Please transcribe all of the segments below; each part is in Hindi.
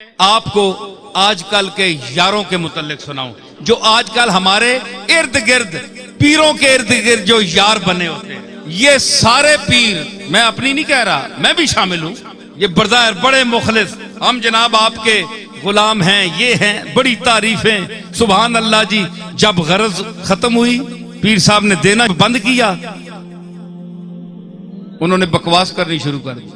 आपको आजकल के यारों के मुतल्लिक सुनाऊं जो आजकल हमारे इर्द गिर्द पीरों के इर्द गिर्द जो यार बने होते हैं। ये सारे पीर, मैं अपनी नहीं कह रहा, मैं भी शामिल हूं, ये बरदार बड़े मुखलिस, हम जनाब आपके गुलाम हैं, ये हैं, बड़ी तारीफें, सुभान अल्लाह जी। जब गरज खत्म हुई पीर साहब ने देना बंद किया, उन्होंने बकवास करनी शुरू कर दी।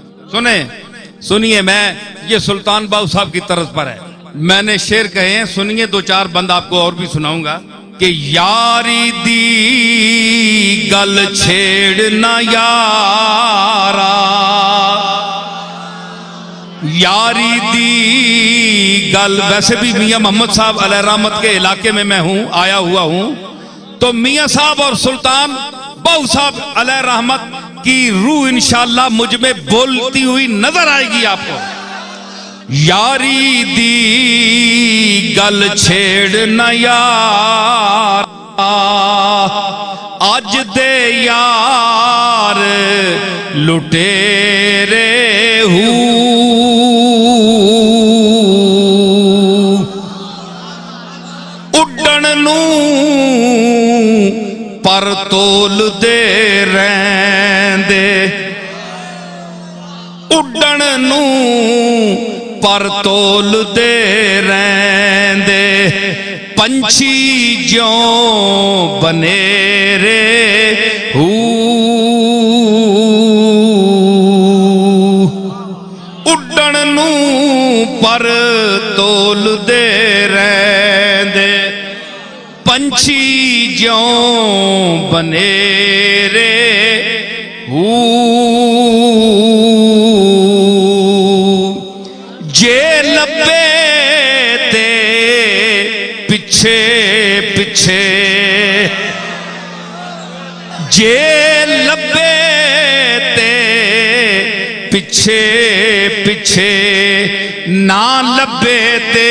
सुनिए, मैं ये सुल्तान बाहू साहब की तरफ पर है, मैंने शेर कहे हैं, सुनिए, दो चार बंद आपको और भी सुनाऊंगा कि यारी दी गल छेड़ना यारा, यारी दी गल। वैसे भी मियां मोहम्मद साहब अलैह रहमत के इलाके में मैं हूं, आया हुआ हूं, तो मियां साहब और सुल्तान बाहू साहब अलैह रहमत की रूह इंशाअल्लाह मुझ में बोलती हुई नजर आएगी आपको। यारी दी गल छेड़ना यार, अज दे यार लुटेरे हूं, उड्डण नू पर तोल दे रैंदे, उड्डण नू पर तोल दे रैंदे, पंछी ज्यों बनेरे हू, उड्डण नू पर तोल दे रैंदे, पंछी ज्यों बनेरे हू, जे लब्बे ते पिछे पिछे, जे लब्बे ते पिछे पिछे, ना लब्बे ते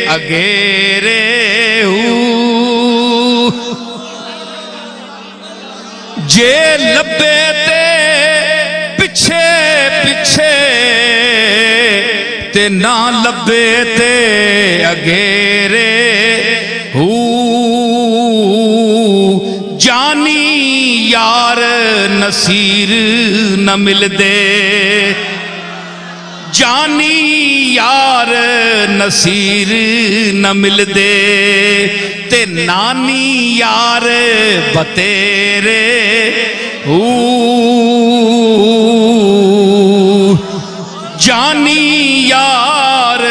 अगेरे हूं, जे लब्बे ते पिछे पिछे ते ना लब्बे ते अगेरे हूं, जानी यार नसीर न मिलदे, जानी यार नसीर न मिलदे, ते नानी यार बतेरे हूं, जानी यार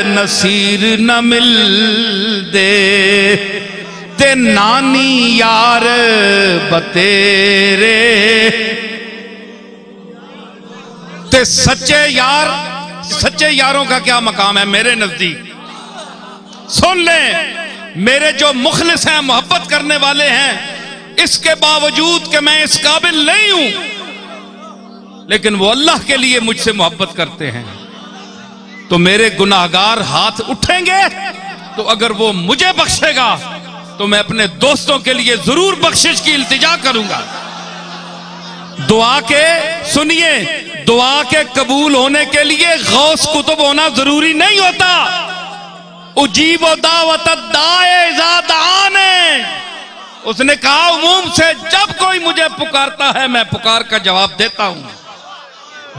नसीर न मिलदे, ते नानी यार बतेरे, ते सच्चे यार, सच्चे यारों का क्या मकाम है मेरे नजदीक। सुन ले, मेरे जो मुखलिस हैं, मोहब्बत करने वाले हैं, इसके बावजूद कि मैं इस काबिल नहीं हूं, लेकिन वो अल्लाह के लिए मुझसे मोहब्बत करते हैं, तो मेरे गुनाहगार हाथ उठेंगे, तो अगर वो मुझे बख्शेगा तो मैं अपने दोस्तों के लिए जरूर बख्शिश की इल्तिजा करूंगा। दुआ के, सुनिए, दुआ के कबूल होने के लिए गौस कुतुब होना जरूरी नहीं होता। उजीबो दावत दाए ज़ादाने, उसने कहा उमूम से जब कोई मुझे पुकारता है मैं पुकार का जवाब देता हूं।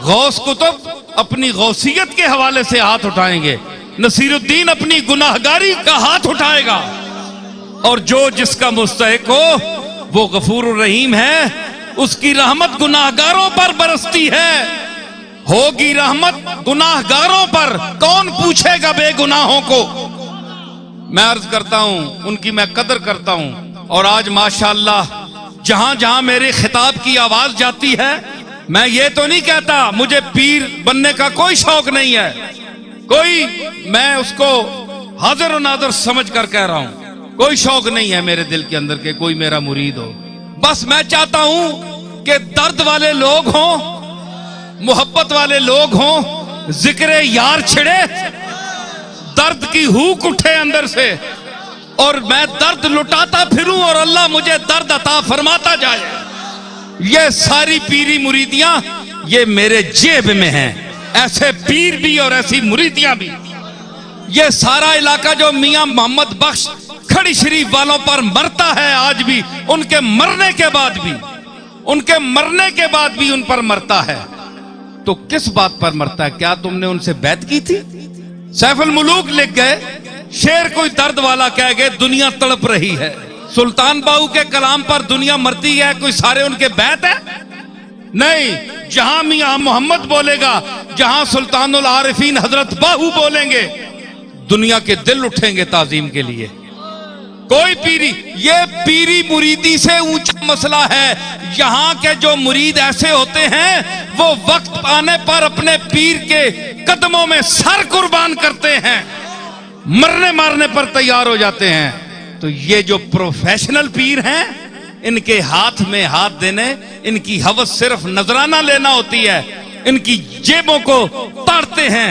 गौस कुतुब अपनी गौसियत के हवाले से हाथ उठाएंगे, नसीरुद्दीन अपनी गुनाहगारी का हाथ उठाएगा, और जो जिसका मुस्तहिक हो वो गफूर रहीम है, उसकी रहमत गुनाहगारों पर बरसती है। होगी रहमत गुनाहगारों पर, कौन पूछेगा बेगुनाहों को। मैं अर्ज करता हूं, उनकी मैं कदर करता हूं, और आज माशाअल्लाह जहां जहां मेरे खिताब की आवाज जाती है, मैं ये तो नहीं कहता मुझे पीर बनने का कोई शौक नहीं है, कोई, मैं उसको हाजिर और नाज़िर समझ कर कह रहा हूं, कोई शौक नहीं है मेरे दिल के अंदर के कोई मेरा मुरीद हो। बस मैं चाहता हूं कि दर्द वाले लोग हों, मोहब्बत वाले लोग हों, जिक्र यार छिड़े, दर्द की हूक उठे अंदर से, और मैं दर्द लुटाता फिरूं और अल्लाह मुझे दर्द अता फरमाता जाए। ये सारी पीरी मुरीदियां ये मेरे जेब में हैं, ऐसे पीर भी और ऐसी मुरीदियां भी। ये सारा इलाका जो मियां मोहम्मद बख्श खड़ी शरीफ वालों पर मरता है आज भी, उनके मरने के बाद भी, उनके मरने के बाद भी उन पर मरता है, तो किस बात पर मरता है? क्या तुमने उनसे बैत की थी? सैफुल मुलूक लिख गए, शेर कोई दर्द वाला कह गए दुनिया तड़प रही है। सुल्तान बाहू के कलाम पर दुनिया मरती है, कोई सारे उनके बैत है? नहीं, जहां मियां मोहम्मद बोलेगा, जहां सुल्तानुल आरिफीन हजरत बाहू बोलेंगे, दुनिया के दिल उठेंगे ताजीम के लिए। कोई पीरी, ये पीरी मुरीदी से ऊंचा मसला है। यहां के जो मुरीद ऐसे होते हैं वो वक्त आने पर अपने पीर के कदमों में सर कुर्बान करते हैं, मरने मारने पर तैयार हो जाते हैं। तो ये जो प्रोफेशनल पीर हैं, इनके हाथ में हाथ देने, इनकी हवस सिर्फ नजराना लेना होती है, इनकी जेबों को ताड़ते हैं,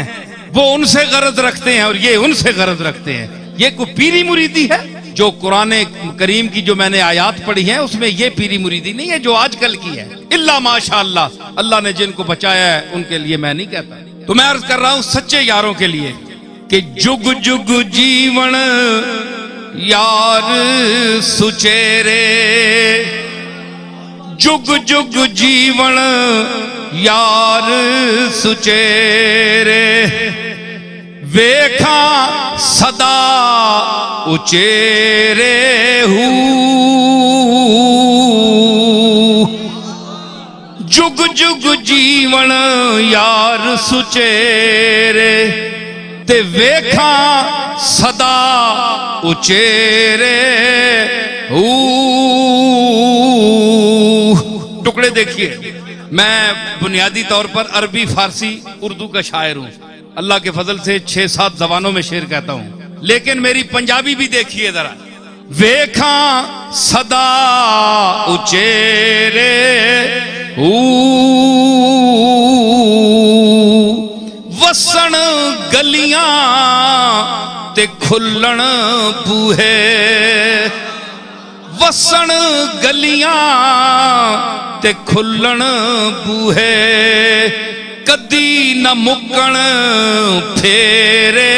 वो उनसे गरज रखते हैं और ये उनसे गरज रखते हैं। ये कोई पीरी मुरीदी है? जो कुरान करीम की जो मैंने आयात पढ़ी है उसमें ये पीरी मुरीदी नहीं है जो आजकल की है। इल्ला माशाअल्लाह, अल्लाह ने जिनको बचाया है उनके लिए मैं नहीं कहता। तो मैं अर्ज कर रहा हूं सच्चे यारों के लिए कि जुग जुग जीवन यार सुचेरे, जुग जुग जीवन यार सुचेरे, वेखा सदा उचेरे जुग जुग जीवन यार सुचेरे, ते वेखा सदा उचेरे टुकड़े देखिए, मैं बुनियादी तौर पर अरबी, फारसी, उर्दू का शायर हूं। अल्लाह के फजल से 6-7 जबानों में शेर कहता हूं, लेकिन मेरी पंजाबी भी देखिए जरा। वेखा सदा उचेरे वसन गलियां ते खुल्लन बूहे, वसन गलियां ते खुल्लन बूहे, कदी न मुक्कण फेरे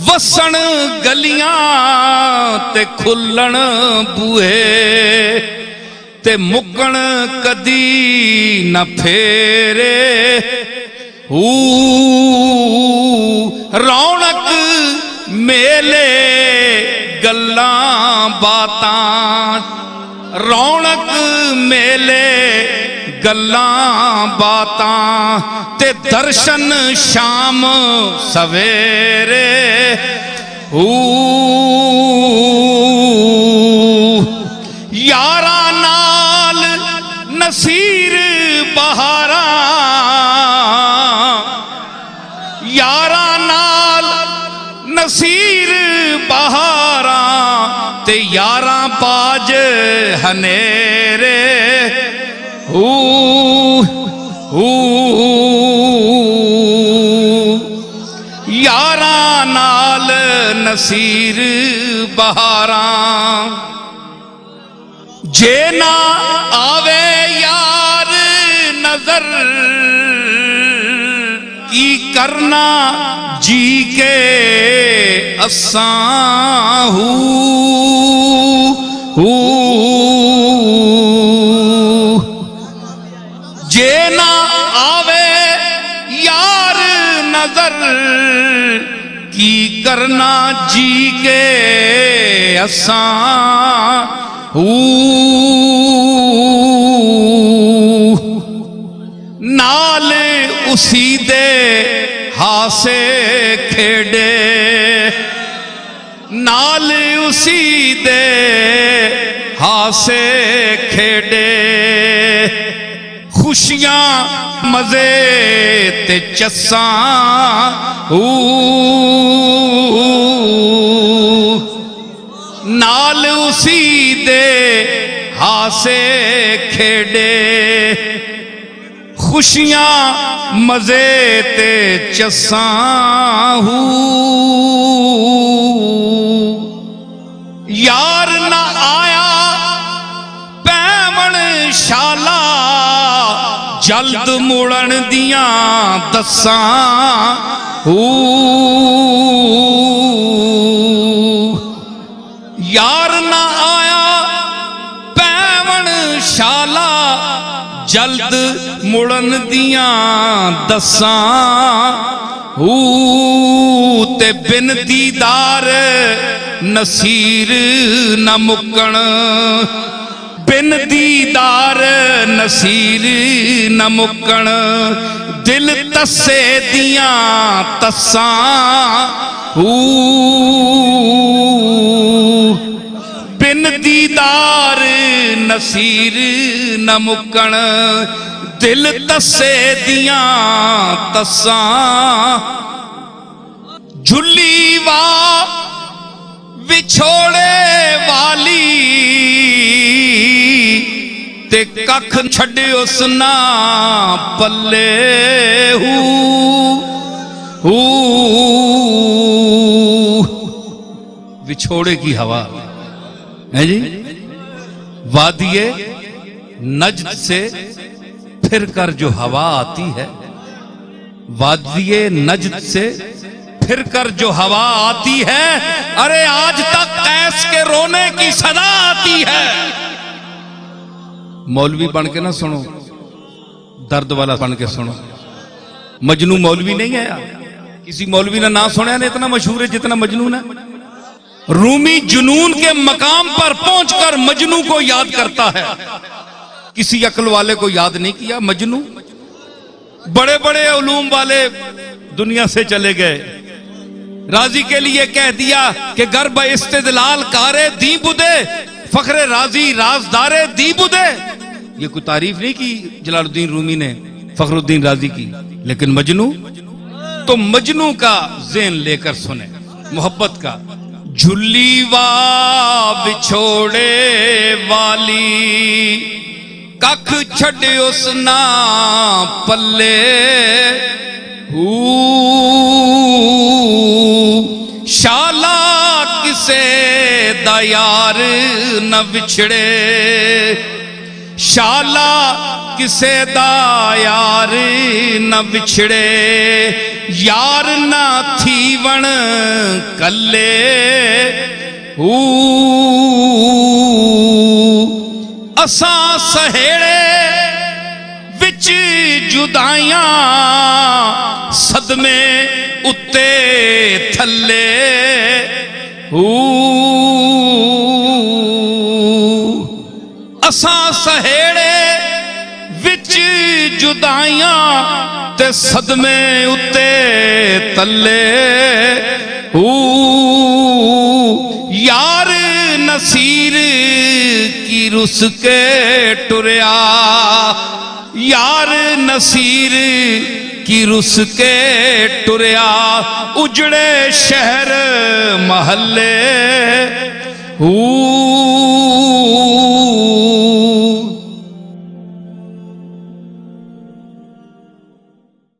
वसन गलियां ते खुल्लन बूहे, ते मुक्कण कदी न फेरे रौनक मेले गल्लां बातां, रौनक मेले गल्लां बातां, ते दर्शन शाम सवेरे यारा नाल नसीर बहारा, यारा नाल नसीर बहारा, ते यारा बाज हनेरे यारा नाल नसीर बहारा, जे ना आवे यार नजर की करना जी के असां जे ना आवे यार नजर की करना जी के असां नाल उसी दे हासे खेड़े, नाल उसी दे हासे खेड़े, खुशियां मजे ते चस्सां नाल उसी दे हासे खेड़े, खुशियां मजे ते चस्सां यार ना आया पैमण शाला जल्द मुड़न दियां दस्सां यार ना आया पैवण शाला जल्द मुड़न दियां दस्सां ते बिन दीदार नसीर न मुक्कण बिन दीदार नसीर न मुक्कण दिल तस्से दियां तस्सां बिन दीदार नसीर न मुक्कण दिल तस्से दियां तस्सां झुल्ली वा विछोड़े वाली ते कख छड़े उस ना पल्ले विछोड़े की हवा है जी वादिये नज्द से फिर कर जो हवा आती है वादिये नज्द से फिर कर जो हवा आती है अरे आज तक कैस के रोने की सदा आती है। मौलवी बन के ना सुनो दर्द वाला बन के सुनो। मजनू मौलवी नहीं है किसी मौलवी ने ना सुना है इतना मशहूर है जितना मजनू है। रूमी जुनून के मकाम पर पहुंचकर मजनू को याद करता है किसी अक्ल वाले को याद नहीं किया। मजनू बड़े बड़े उलूम वाले दुनिया से चले गए राजी के लिए कह दिया कि गर्ब इस्तेदलाल कारे दी बुदे फखरे राजी राजदारे दी बुदे। ये कोई तारीफ नहीं की जलालुद्दीन रूमी ने फखरुद्दीन राजी की लेकिन मजनू तो मजनू का ज़ेन लेकर सुने मोहब्बत का। झुल्ली वा बिछोड़े वाली कख छड़े उस ना पल्ले शाला किसे दा यार न विछड़े शाला किसे दा यार न विछड़े यार ना थीवण कल्ले असां सहेड़े विच जुदाइयां सदमे उत्ते थल्ले असां सहेड़े विच जुदाइयां ते सदमे उत्ते तल्ले यार नसीर की रुस के टुरिया यार नसीर की रुस के टुरिया उजड़े शहर महल्ले